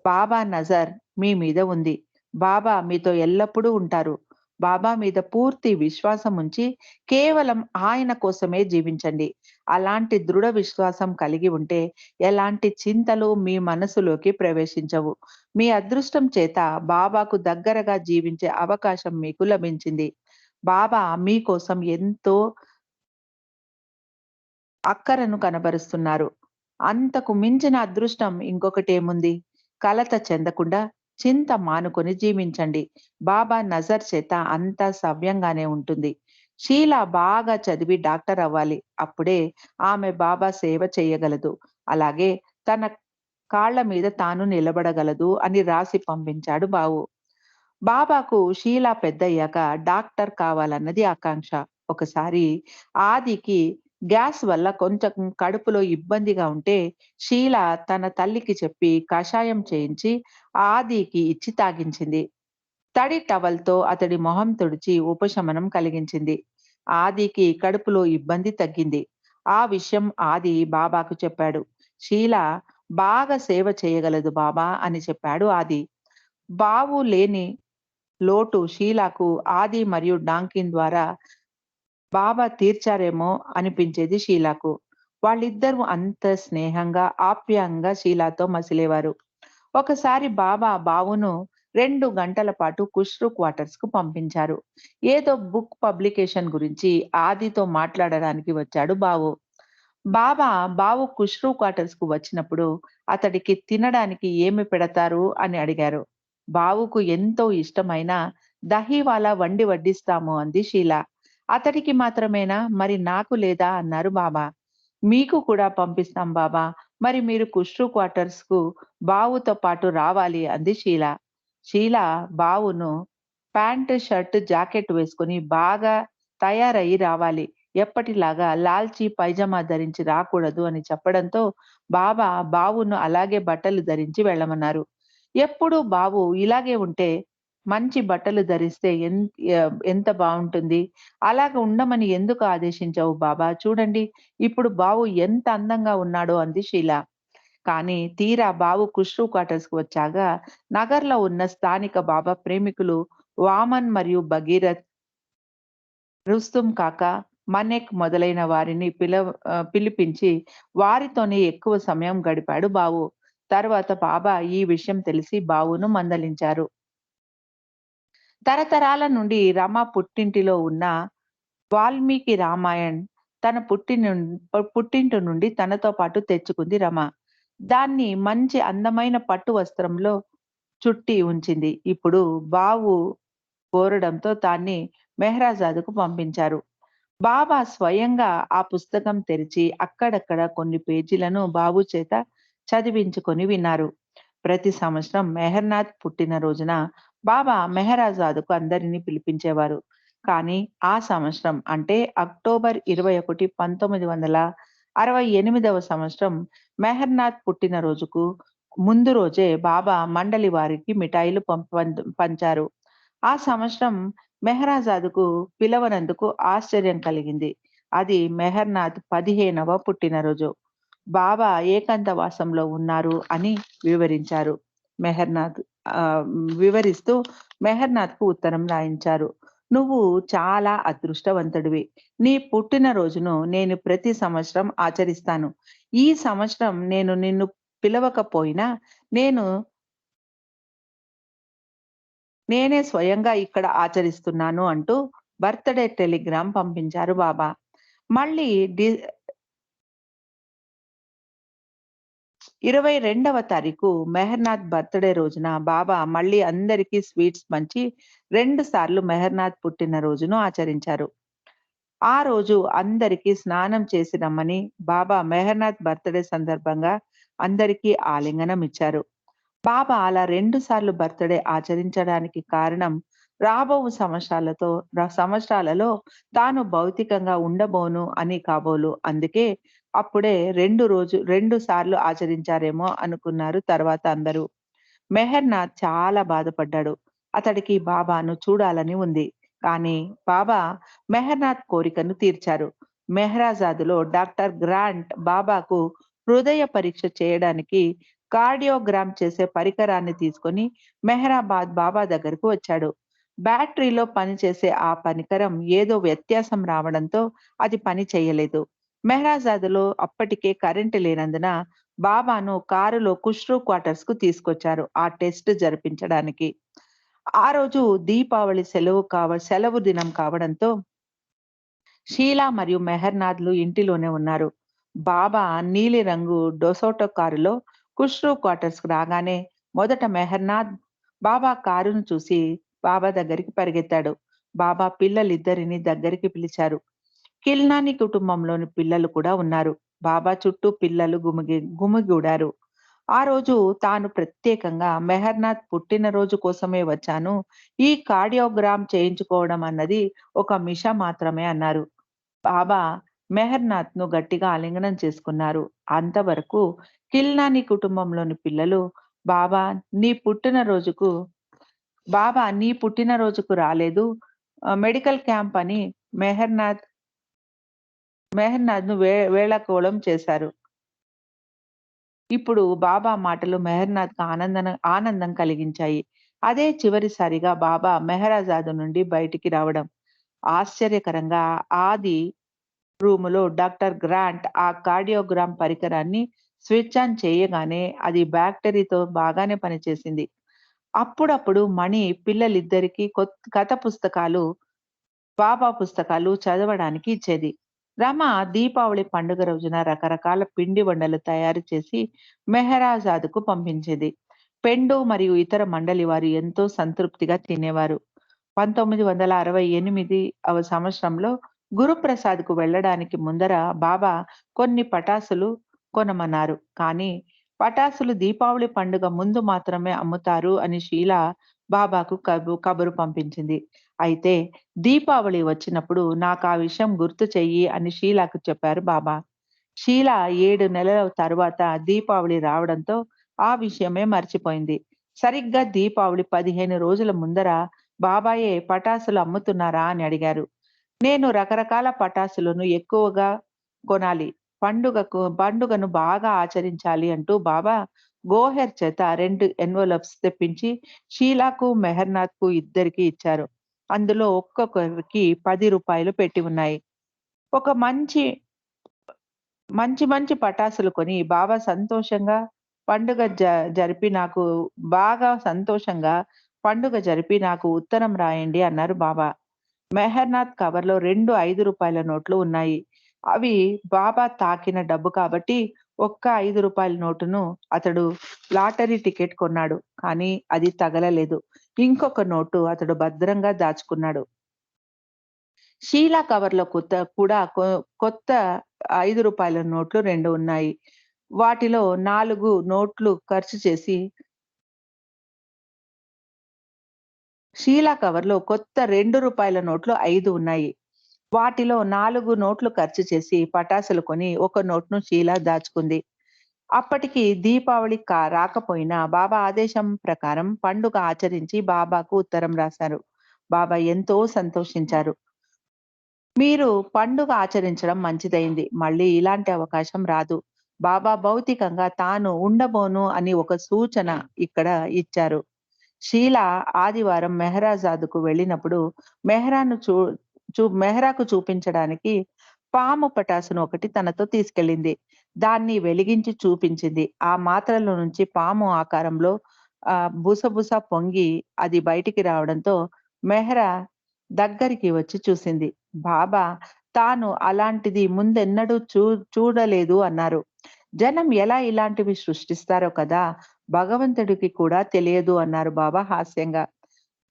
బాబా నజర్ మీ మీద ఉంది. బాబా మీతో ఎల్లప్పుడూ ఉంటారు. బాబా మీద పూర్తి విశ్వాసం ఉంచి కేవలం ఆయన కోసమే జీవించండి. అలాంటి దృఢ విశ్వాసం కలిగి ఉంటే ఎలాంటి చింతలు మీ మనసులోకి ప్రవేశించవు. మీ అదృష్టం చేత బాబాకు దగ్గరగా జీవించే అవకాశం మీకు లభించింది. బాబా మీకోసం ఎంతో అక్కరను కనబరుస్తున్నారు. అంతకు మించిన అదృష్టం ఇంకొకటేముంది? కలత చెందకుండా చింత మానుకొని జీవించండి. బాబా నజర్ చేత అంతా సవ్యంగానే ఉంటుంది. షీలా బాగా చదివి డాక్టర్ అవ్వాలి. అప్పుడే ఆమె బాబా సేవ చేయగలదు. అలాగే తన కాళ్ళ మీద తాను నిలబడగలదు అని రాసి పంపించాడు బావు. బాబాకు షీలా పెద్దయ్యాక డాక్టర్ కావాలన్నది ఆకాంక్ష. ఒకసారి ఆదికి గ్యాస్ వల్ల కొంచెం కడుపులో ఇబ్బందిగా ఉంటే షీలా తన తల్లికి చెప్పి కషాయం చేయించి ఆదికి ఇచ్చి తాగించింది. తడి టవల్‌తో అతడి మొహం తుడిచి ఉపశమనం కలిగించింది. ఆదికి కడుపులో ఇబ్బంది తగ్గింది. ఆ విషయం ఆది బాబాకు చెప్పాడు. షీలా బాగా సేవ చేయగలదు బాబా అని చెప్పాడు ఆది. బావు లేని లోటు షీలాకు ఆది మరియు డాంకిన్ ద్వారా బాబా తీర్చారేమో అనిపించేది షీలాకు. వాళ్ళిద్దరూ అంత స్నేహంగా, ఆప్యాయంగా షీలాతో మసిలేవారు. ఒకసారి బాబా బావును 2 గంటల పాటు ఖుష్రూ క్వార్టర్స్‌కు పంపించారు. ఏదో బుక్ పబ్లికేషన్ గురించి ఆదితో మాట్లాడడానికి వచ్చాడు బావు. బావు ఖుష్రూ క్వార్టర్స్‌కు వచ్చినప్పుడు అతడికి తినడానికి ఏమి పెడతారు అని అడిగారు. బావుకు ఎంతో ఇష్టమైన దహీవాలా వండి వడ్డిస్తాము అంది షీలా. అతడికి మాత్రమేనా? మరి నాకు లేదా? అన్నారు బాబా. మీకు కూడా పంపిస్తాం బాబా. మరి మీరు ఖుష్రూ క్వార్టర్స్‌కు బావుతో పాటు రావాలి అంది షీలా. షీలా బావును ప్యాంట్, షర్ట్, జాకెట్ వేసుకొని బాగా తయారయ్యి రావాలి. ఎప్పటిలాగా లాల్చీ పైజామా ధరించి రాకూడదు అని చెప్పడంతో బావును అలాగే బట్టలు ధరించి వెళ్ళమన్నారు. ఎప్పుడూ బావు ఇలాగే ఉంటే మంచి బట్టలు ధరిస్తే ఎంత బావుంటుంది. అలాగ ఉండమని ఎందుకు ఆదేశించావు బాబా? చూడండి ఇప్పుడు బావు ఎంత అందంగా ఉన్నాడో అంది షీల. కానీ తీరా బావు ఖుష్రూ క్వార్టర్స్‌కి వచ్చాక నగర్‌లో ఉన్న స్థానిక బాబా ప్రేమికులు వామన్ మరియు భగీరథ్, రుస్తుం కాకా, మనేక్ మొదలైన వారిని పిలిపించి వారితోనే ఎక్కువ సమయం గడిపాడు బావు. తర్వాత బాబా ఈ విషయం తెలిసి బావును మందలించారు. తరతరాల నుండి రమ పుట్టింటిలో ఉన్న వాల్మీకి రామాయణ్ తన పుట్టింటి నుండి తనతో పాటు తెచ్చుకుంది రమ. దాన్ని మంచి అందమైన పట్టు వస్త్రంలో చుట్టి ఉంచింది. ఇప్పుడు బావు కోరడంతో దాన్ని మెహ్రాజాదుకు పంపించారు. బాబా స్వయంగా ఆ పుస్తకం తెరిచి అక్కడక్కడ కొన్ని పేజీలను బాబు చేత చదివించుకొని విన్నారు. ప్రతి సంవత్సరం మెహర్నాథ్ పుట్టినరోజున బాబా మెహరాజాదుకు అందరినీ పిలిపించేవారు. కానీ ఆ సంవత్సరం అంటే అక్టోబర్ 21, 1968వ సంవత్సరం మెహర్నాథ్ పుట్టినరోజుకు ముందు రోజే బాబా మండలి వారికి మిఠాయిలు పంచారు. ఆ సంవత్సరం మెహరాజాదుకు పిలవనందుకు ఆశ్చర్యం కలిగింది. అది మెహర్నాథ్ 15వ పుట్టినరోజు. బాబా ఏకాంతవాసంలో ఉన్నారు అని వివరించారు. మెహర్నాథ్ వివరిస్తూ మెహర్నాథ్‌కు ఉత్తరం రాయించారు. "నువ్వు చాలా అదృష్టవంతుడివి. నీ పుట్టినరోజును నేను ప్రతి సంవత్సరం ఆచరిస్తాను. ఈ సంవత్సరం నేను నిన్ను పిలవకపోయినా నేను నేనే స్వయంగా ఇక్కడ ఆచరిస్తున్నాను" అంటూ బర్త్‌డే టెలిగ్రామ్ పంపించారు బాబా. మళ్ళీ 22వ తారీఖు మెహర్నాథ్ బర్త్‌డే రోజున బాబా మళ్ళీ అందరికీ స్వీట్స్ పంచి 2 సార్లు మెహర్నాథ్ పుట్టినరోజును ఆచరించారు. ఆ రోజు అందరికీ స్నానం చేసి రమ్మని బాబా మెహర్నాథ్ బర్త్‌డే సందర్భంగా అందరికీ ఆలింగనం ఇచ్చారు. బాబా అలా 2 సార్లు బర్త్‌డే ఆచరించడానికి కారణం రాబోవు సంవత్సరాలలో తాను భౌతికంగా ఉండబోను అని కాబోలు. అందుకే అప్పుడే 2 సార్లు ఆచరించారేమో అనుకున్నారు తర్వాత అందరూ. మెహర్‌నాథ్ చాలా బాధపడ్డాడు. అతడికి బాబాను చూడాలని ఉంది. కానీ బాబా మెహర్‌నాథ్ కోరికను తీర్చారు. మెహ్రాజాద్‌లో డాక్టర్ గ్రాంట్ బాబాకు హృదయ పరీక్ష చేయడానికి కార్డియోగ్రామ్ చేసే పరికరాన్ని తీసుకొని మెహ్రాబాద్ బాబా దగ్గరకు వచ్చాడు. బ్యాటరీలో పనిచేసే ఆ పరికరం ఏదో వ్యత్యాసం రావడంతో అది పని చేయలేదు. మెహ్రాజాద్‌లో అప్పటికే కరెంటు లేనందున బాబాను కారులో ఖుష్రూ క్వార్టర్స్‌కు తీసుకొచ్చారు ఆ టెస్ట్ జరిపించడానికి. ఆ రోజు దీపావళి సెలవు దినం కావడంతో షీలా మరియు మెహర్నాథ్‌లు ఇంటిలోనే ఉన్నారు. బాబా నీలిరంగు డొసోటో కారులో ఖుష్రూ క్వార్టర్స్‌కి రాగానే మొదట మెహర్నాథ్ బాబా కారును చూసి బాబా దగ్గరికి పరిగెత్తాడు. బాబా పిల్లలిద్దరిని దగ్గరికి పిలిచారు. కిల్నాని కుటుంబంలోని పిల్లలు కూడా ఉన్నారు. బాబా చుట్టూ పిల్లలు గుమిగూడారు. ఆ రోజు తాను ప్రత్యేకంగా మెహర్నాథ్ పుట్టినరోజు కోసమే వచ్చాను. ఈ కార్డియోగ్రామ్ చేయించుకోవడం అన్నది ఒక మిష మాత్రమే అన్నారు. బాబా మెహర్నాథ్‌ను గట్టిగా ఆలింగనం చేసుకున్నారు. అంతవరకు కిల్నాని కుటుంబంలోని పిల్లలు బాబా నీ పుట్టినరోజుకు నీ పుట్టినరోజుకు రాలేదు. మెడికల్ క్యాంప్ అని మెహర్నాథ్ మెహర్నాథ్‌ను వేళాకోళం చేశారు. ఇప్పుడు బాబా మాటలు మెహర్నాథ్‌కి ఆనందం కలిగించాయి. అదే చివరిసారిగా బాబా మెహరాజాదు నుండి బయటికి రావడం. ఆశ్చర్యకరంగా ఆది రూములో డాక్టర్ గ్రాంట్ ఆ కార్డియోగ్రామ్ పరికరాన్ని స్విచ్ ఆన్ చేయగానే అది బ్యాటరీతో బాగానే పనిచేసింది. అప్పుడప్పుడు మణి పిల్లలిద్దరికీ కథ పుస్తకాలు, బాబా పుస్తకాలు చదవడానికి ఇచ్చేది. రమ దీపావళి పండుగ రోజున రకరకాల పిండి వంటలు తయారు చేసి మెహరాజాదుకు పంపించేది. పెండు మరియు ఇతర మండలి వారు ఎంతో సంతృప్తిగా తినేవారు. 1968వ సంవత్సరంలో గురుప్రసాద్‌కు వెళ్ళడానికి ముందర బాబా కొన్ని పటాసులు కొనమన్నారు. కానీ పటాసులు దీపావళి పండుగ ముందు మాత్రమే అమ్ముతారు అని షీల బాబాకు కబురు పంపించింది. అయితే దీపావళి వచ్చినప్పుడు నాకా విషయం గుర్తు చెయ్యి అని షీలాకు చెప్పారు బాబా. షీల 7 నెలల తరువాత దీపావళి రావడంతో ఆ విషయమే మర్చిపోయింది. సరిగ్గా దీపావళి 15 రోజుల ముందర బాబాయే పటాసులు అమ్ముతున్నారా అని అడిగారు. నేను రకరకాల పటాసులను ఎక్కువగా కొనాలి. పండుగను బాగా ఆచరించాలి అంటూ బాబా గోహెర్ చేత 2 ఎన్వలప్స్ తెప్పించి షీలాకు, మెహర్‌నాథ్‌కు ఇద్దరికీ ఇచ్చారు. అందులో ఒక్కొక్కరికి రూ. 10 పెట్టి ఉన్నాయి. ఒక మంచి పటాసులు కొని బాబా సంతోషంగా పండుగ జ జరిపి నాకు బాగా సంతోషంగా పండుగ జరిపి నాకు ఉత్తరం రాయండి అన్నారు బాబా. మెహర్‌నాథ్ కవర్‌లో 2 రూ. 5 నోట్లు ఉన్నాయి. అవి బాబా తాకిన డబ్బు కాబట్టి ఒక్క రూ. 5 నోటును అతడు లాటరీ టికెట్ కొన్నాడు. కానీ అది తగలలేదు. ఇంకొక నోటు అతడు భద్రంగా దాచుకున్నాడు. షీలా కవర్‌లో కూడా కొత్త రూ. 5 నోట్లు 2 ఉన్నాయి. వాటిలో 4 నోట్లు ఖర్చు చేసి షీలా కవర్‌లో కొత్త రూ. 2 నోట్లు 5 ఉన్నాయి. వాటిలో 4 నోట్లు ఖర్చు చేసి పటాసులు కొని ఒక నోట్‌ను షీలా దాచుకుంది. అప్పటికి దీపావళి రాకపోయినా బాబా ఆదేశం ప్రకారం పండుగ ఆచరించి బాబాకు ఉత్తరం రాశారు. బాబా ఎంతో సంతోషించారు. మీరు పండుగ ఆచరించడం మంచిదైంది. మళ్ళీ ఇలాంటి అవకాశం రాదు. బాబా భౌతికంగా తాను ఉండబోను అని ఒక సూచన ఇక్కడ ఇచ్చారు. షీలా ఆదివారం మెహరాజాద్‌కు వెళ్ళినప్పుడు మెహ్రాను చూ చూ మెహ్రాకు చూపించడానికి పాము పటాసును ఒకటి తనతో తీసుకెళ్ళింది. దాన్ని వెలిగించి చూపించింది. ఆ మాత్రలో నుంచి పాము ఆకారంలో బుసబుస పొంగి అది బయటికి రావడంతో మెహ్రా దగ్గరికి వచ్చి చూసింది. బాబా తాను అలాంటిది ముందెన్నడూ చూడలేదు అన్నారు. జనం ఎలా ఇలాంటివి సృష్టిస్తారో కదా! భగవంతుడికి కూడా తెలియదు అన్నారు బాబా హాస్యంగా.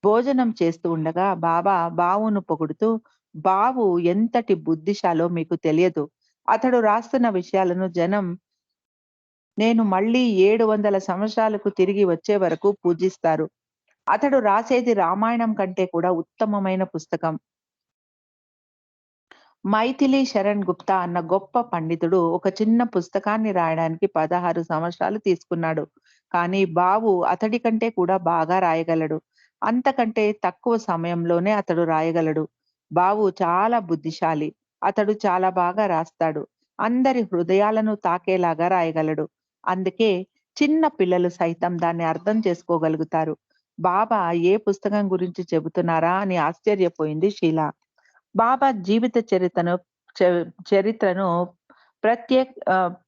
భోజనం చేస్తూ ఉండగా బాబా బావును పొగుడుతూ, "బావు ఎంతటి బుద్ధిశాలో మీకు తెలియదు. అతడు రాస్తున్న విషయాలను జనం నేను మళ్ళీ 700 సంవత్సరాలకు తిరిగి వచ్చే వరకు పూజిస్తారు. అతడు రాసేది రామాయణం కంటే కూడా ఉత్తమమైన పుస్తకం." మైథిలి శరణ్ గుప్తా అన్న గొప్ప పండితుడు ఒక చిన్న పుస్తకాన్ని రాయడానికి 16 సంవత్సరాలు తీసుకున్నాడు. కానీ బావు అతడి కంటే కూడా బాగా రాయగలడు. అంతకంటే తక్కువ సమయంలోనే అతడు రాయగలడు. బావు చాలా బుద్ధిశాలి. అతడు చాలా బాగా రాస్తాడు. అందరి హృదయాలను తాకేలాగా రాయగలడు. అందుకే చిన్న పిల్లలు సైతం దాన్ని అర్థం చేసుకోగలుగుతారు. బాబా ఏ పుస్తకం గురించి చెబుతున్నారా అని ఆశ్చర్యపోయింది షీలా. బాబా జీవిత చ చరిత్రను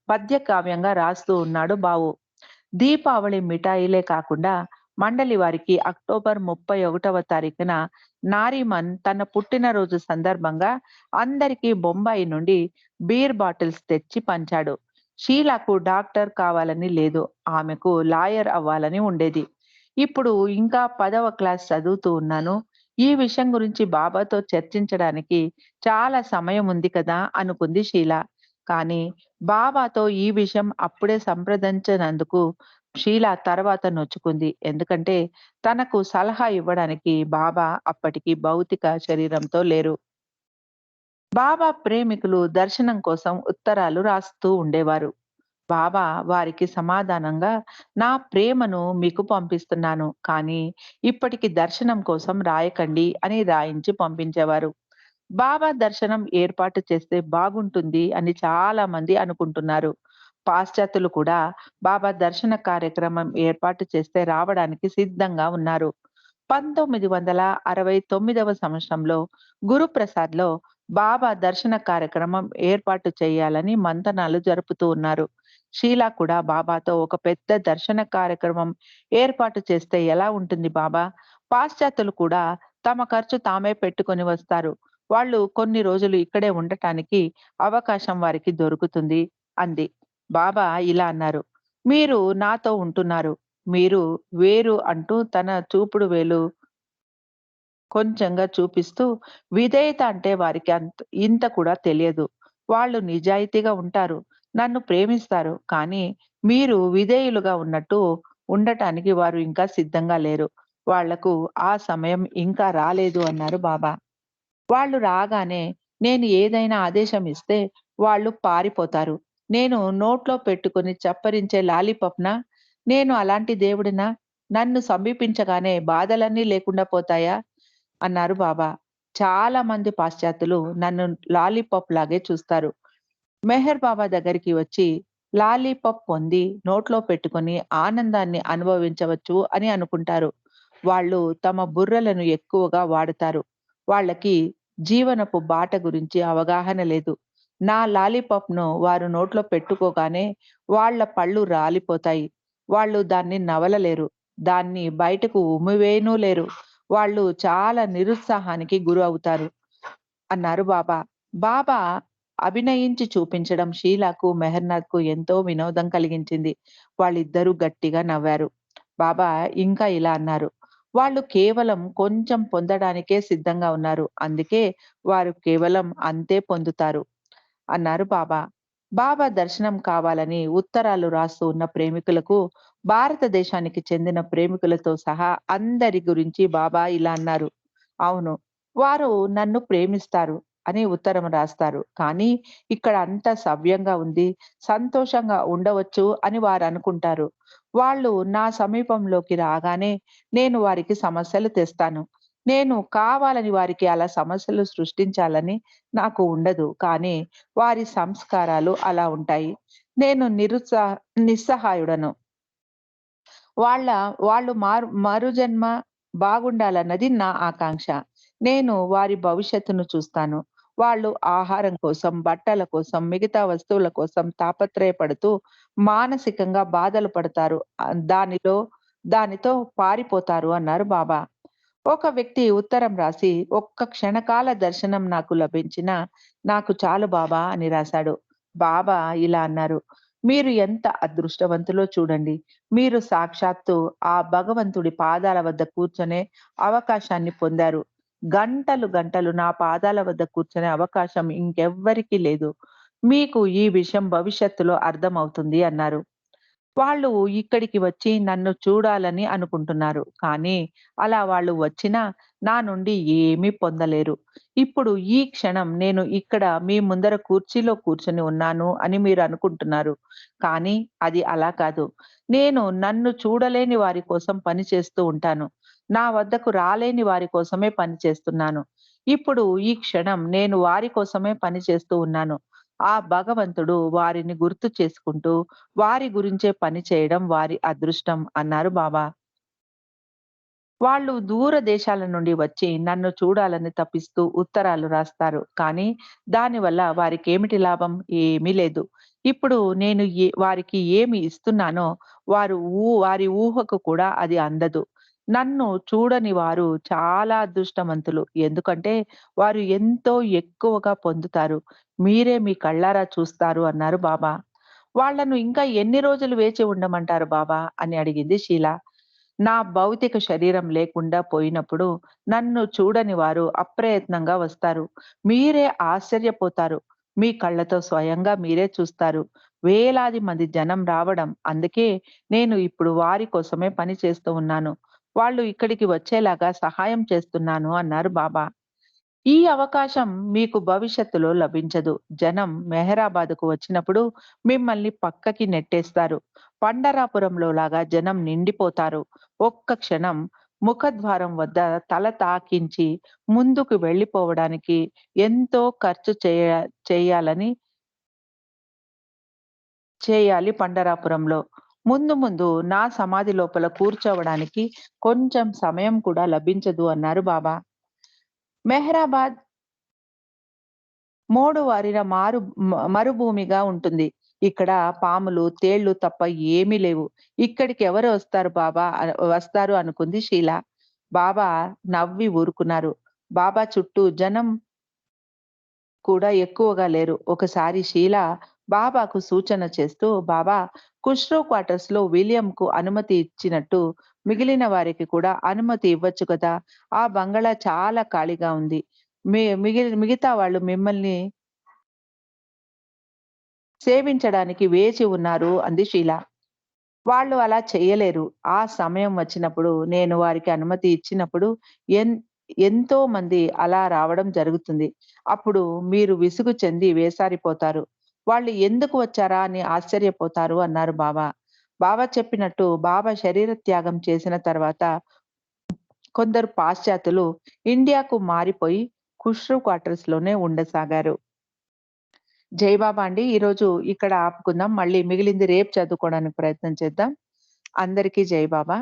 పద్య కావ్యంగా రాస్తూ ఉన్నాడు బావు. దీపావళి మిఠాయిలే కాకుండా మండలి వారికి అక్టోబర్ 31వ తారీఖున నారిమన్ తన పుట్టినరోజు సందర్భంగా అందరికీ బొంబాయి నుండి బీర్ బాటిల్స్ తెచ్చి పంచాడు. షీలాకు డాక్టర్ కావాలని లేదు. ఆమెకు లాయర్ అవ్వాలని ఉండేది. ఇప్పుడు ఇంకా 10వ క్లాస్ చదువుతూ ఉన్నాను. ఈ విషయం గురించి బాబాతో చర్చించడానికి చాలా సమయం ఉంది కదా అనుకుంది షీలా. కానీ బాబాతో ఈ విషయం అప్పుడే సంప్రదించనందుకు షీలా తర్వాత నొచ్చుకుంది. ఎందుకంటే తనకు సలహా ఇవ్వడానికి బాబా అప్పటికి భౌతిక శరీరంతో లేరు. బాబా ప్రేమికులు దర్శనం కోసం ఉత్తరాలు రాస్తూ ఉండేవారు. బాబా వారికి సమాధానంగా నా ప్రేమను మీకు పంపిస్తున్నాను. కానీ ఇప్పటికి దర్శనం కోసం రాయకండి అని రాయించి పంపించేవారు. బాబా దర్శనం ఏర్పాటు చేస్తే బాగుంటుంది అని చాలా మంది అనుకుంటున్నారు. పాశ్చాత్యులు కూడా బాబా దర్శన కార్యక్రమం ఏర్పాటు చేస్తే రావడానికి సిద్ధంగా ఉన్నారు. 1969వ సంవత్సరంలో గురుప్రసాద్‌లో బాబా దర్శన కార్యక్రమం ఏర్పాటు చేయాలని మంతనాలు జరుపుతూ ఉన్నారు. షీలా కూడా బాబాతో ఒక పెద్ద దర్శన కార్యక్రమం ఏర్పాటు చేస్తే ఎలా ఉంటుంది బాబా? పాశ్చాత్యులు కూడా తమ ఖర్చు తామే పెట్టుకొని వస్తారు. వాళ్ళు కొన్ని రోజులు ఇక్కడే ఉండటానికి అవకాశం వారికి దొరుకుతుంది అంది. బాబా ఇలా అన్నారు. మీరు నాతో ఉంటున్నారు. మీరు వేరు అంటూ తన చూపుడు వేలు కొంచెంగా చూపిస్తూ విధేయత అంటే వారికి ఇంత కూడా తెలియదు. వాళ్ళు నిజాయితీగా ఉంటారు. నన్ను ప్రేమిస్తారు. కానీ మీరు విధేయులుగా ఉన్నట్టు ఉండటానికి వారు ఇంకా సిద్ధంగా లేరు. వాళ్లకు ఆ సమయం ఇంకా రాలేదు అన్నారు బాబా. వాళ్ళు రాగానే నేను ఏదైనా ఆదేశం ఇస్తే వాళ్ళు పారిపోతారు. నేను నోట్లో పెట్టుకొని చప్పరించే లాలీపాప్‌నా? నేను అలాంటి దేవుడినా? నన్ను సమీపించగానే బాధలన్నీ లేకుండా పోతాయా? అన్నారు బాబా. చాలా మంది పాశ్చాత్యులు నన్ను లాలీపాప్ లాగే చూస్తారు. మెహర్ బాబా దగ్గరికి వచ్చి లాలీపాప్ పొంది నోట్లో పెట్టుకొని ఆనందాన్ని అనుభవించవచ్చు అని అనుకుంటారు. వాళ్ళు తమ బుర్రలను ఎక్కువగా వాడుతారు. వాళ్ళకి జీవనపు బాట గురించి అవగాహన లేదు. నా లాలీపాప్‌ను వారు నోట్లో పెట్టుకోగానే వాళ్ళ పళ్ళు రాలిపోతాయి. వాళ్ళు దాన్ని నవలలేరు. దాన్ని బయటకు ఉమ్మివేయనూ లేరు. వాళ్ళు చాలా నిరుత్సాహానికి గురవుతారు అన్నారు బాబా. బాబా అభినయించి చూపించడం షీలాకు, మెహర్‌నాథ్‌కు ఎంతో వినోదం కలిగించింది. వాళ్ళిద్దరూ గట్టిగా నవ్వారు. బాబా ఇంకా ఇలా అన్నారు. వాళ్ళు కేవలం కొంచెం పొందడానికే సిద్ధంగా ఉన్నారు. అందుకే వారు కేవలం అంతే పొందుతారు అన్నారు బాబా. బాబా దర్శనం కావాలని ఉత్తరాలు రాస్తూ ఉన్న ప్రేమికులకు, భారతదేశానికి చెందిన ప్రేమికులతో సహా అందరి గురించి బాబా ఇలా అన్నారు. అవును, వారు నన్ను ప్రేమిస్తారు అని ఉత్తరం రాస్తారు. కానీ ఇక్కడ అంతా సవ్యంగా ఉంది, సంతోషంగా ఉండవచ్చు అని వారనుకుంటారు. వాళ్ళు నా సమీపంలోకి రాగానే నేను వారికి సమస్యలు తెస్తాను. నేను కావాలని వారికి అలా సమస్యలు సృష్టించాలని నాకు ఉండదు. కానీ వారి సంస్కారాలు అలా ఉంటాయి. నేను నిస్సహాయుడను. వాళ్ళ వాళ్ళు మరుజన్మ బాగుండాలన్నది నా ఆకాంక్ష. నేను వారి భవిష్యత్తును చూస్తాను. వాళ్ళు ఆహారం కోసం, బట్టల కోసం, మిగతా వస్తువుల కోసం తాపత్రయపడుతూ మానసికంగా బాధలు పడతారు. దానితో పారిపోతారు అన్నారు బాబా. ఒక వ్యక్తి ఉత్తరం రాసి, "ఒక్క క్షణకాల దర్శనం నాకు లభించినా నాకు చాలు బాబా" అని రాశాడు. బాబా ఇలా అన్నారు. "మీరు ఎంత అదృష్టవంతులో చూడండి. మీరు సాక్షాత్తు ఆ భగవంతుడి పాదాల వద్ద కూర్చొనే అవకాశాన్ని పొందారు. గంటలు గంటలు నా పాదాల వద్ద కూర్చునే అవకాశం ఇంకెవ్వరికీ లేదు. మీకు ఈ విషయం భవిష్యత్తులో అర్థమవుతుంది" అన్నారు. వాళ్ళు ఇక్కడికి వచ్చి నన్ను చూడాలని అనుకుంటున్నారు. కానీ అలా వాళ్ళు వచ్చినా నా నుండి ఏమీ పొందలేరు. ఇప్పుడు ఈ క్షణం నేను ఇక్కడ మీ ముందర కుర్చీలో కూర్చొని ఉన్నాను అని మీరు అనుకుంటున్నారు. కానీ అది అలా కాదు. నేను నన్ను చూడలేని వారి కోసం పని చేస్తూ ఉంటాను. నా వద్దకు రాలేని వారి కోసమే పని చేస్తున్నాను. ఇప్పుడు ఈ క్షణం నేను వారి కోసమే పని చేస్తూ ఉన్నాను. ఆ భగవంతుడు వారిని గుర్తు చేసుకుంటూ వారి గురించే పని చేయడం వారి అదృష్టం అన్నారు బాబా. వాళ్ళు దూర దేశాల నుండి వచ్చి నన్ను చూడాలని తపిస్తూ ఉత్తరాలు రాస్తారు. కానీ దానివల్ల వారికేమిటి లాభం? ఏమీ లేదు. ఇప్పుడు నేను వారికి ఏమి ఇస్తున్నానో వారి ఊహకు కూడా అది అందదు. నన్ను చూడని వారు చాలా అదృష్టవంతులు. ఎందుకంటే వారు ఎంతో ఎక్కువగా పొందుతారు. మీరే మీ కళ్ళారా చూస్తారు అన్నారు బాబా. వాళ్ళను ఇంకా ఎన్ని రోజులు వేచి ఉండమంటారు బాబా అని అడిగింది షీల. నా భౌతిక శరీరం లేకుండా పోయినప్పుడు నన్ను చూడని వారు అప్రయత్నంగా వస్తారు. మీరే ఆశ్చర్యపోతారు. మీ కళ్ళతో స్వయంగా మీరే చూస్తారు. వేలాది మంది జనం రావడం. అందుకే నేను ఇప్పుడు వారి కోసమే పని చేస్తూ ఉన్నాను. వాళ్ళు ఇక్కడికి వచ్చేలాగా సహాయం చేస్తున్నాను అన్నారు బాబా. ఈ అవకాశం మీకు భవిష్యత్తులో లభించదు. జనం మెహరాబాద్‌కు వచ్చినప్పుడు మిమ్మల్ని పక్కకి నెట్టేస్తారు. పండరాపురంలో లాగా జనం నిండిపోతారు. ఒక్క క్షణం ముఖద్వారం వద్ద తల తాకించి ముందుకు వెళ్ళిపోవడానికి ఎంతో ఖర్చు చేయాలని చేయాలి పండరాపురంలో. ముందు ముందు నా సమాధి లోపల కూర్చోవడానికి కొంచెం సమయం కూడా లభించదు అన్నారు బాబా. మెహరాబాద్ మోడువారిన మరుభూమిగా ఉంటుంది. ఇక్కడ పాములు, తేళ్ళు తప్ప ఏమీ లేవు. ఇక్కడికి ఎవరు వస్తారు అనుకుంది షీల. బాబా నవ్వి ఊరుకున్నారు. బాబా చుట్టూ జనం కూడా ఎక్కువగా లేరు. ఒకసారి షీల బాబాకు సూచన చేస్తూ, "బాబా, ఖుష్రో క్వార్టర్స్‌లో విలియంకు అనుమతి ఇచ్చినట్టు మిగిలిన వారికి కూడా అనుమతి ఇవ్వచ్చు కదా! ఆ బంగళా చాలా ఖాళీగా ఉంది. మిగతా వాళ్ళు మిమ్మల్ని సేవించడానికి వేచి ఉన్నారు" అంది షీల. "వాళ్ళు అలా చెయ్యలేరు. ఆ సమయం వచ్చినప్పుడు నేను వారికి అనుమతి ఇచ్చినప్పుడు ఎన్ ఎంతో మంది అలా రావడం జరుగుతుంది. అప్పుడు మీరు విసుగు చెంది వేసారిపోతారు. వాళ్ళు ఎందుకు వచ్చారా అని ఆశ్చర్యపోతారు" అన్నారు బాబా. బాబా చెప్పినట్టు బాబా శరీర త్యాగం చేసిన తర్వాత కొందరు పాశ్చాత్యులు ఇండియాకు మారిపోయి ఖుష్రు క్వార్టర్స్ లోనే ఉండసాగారు. జై బాబా అండి. ఈరోజు ఇక్కడ ఆపుకుందాం. మళ్ళీ మిగిలింది రేపు చదువుకోవడానికి ప్రయత్నం చేద్దాం. అందరికీ జై బాబా.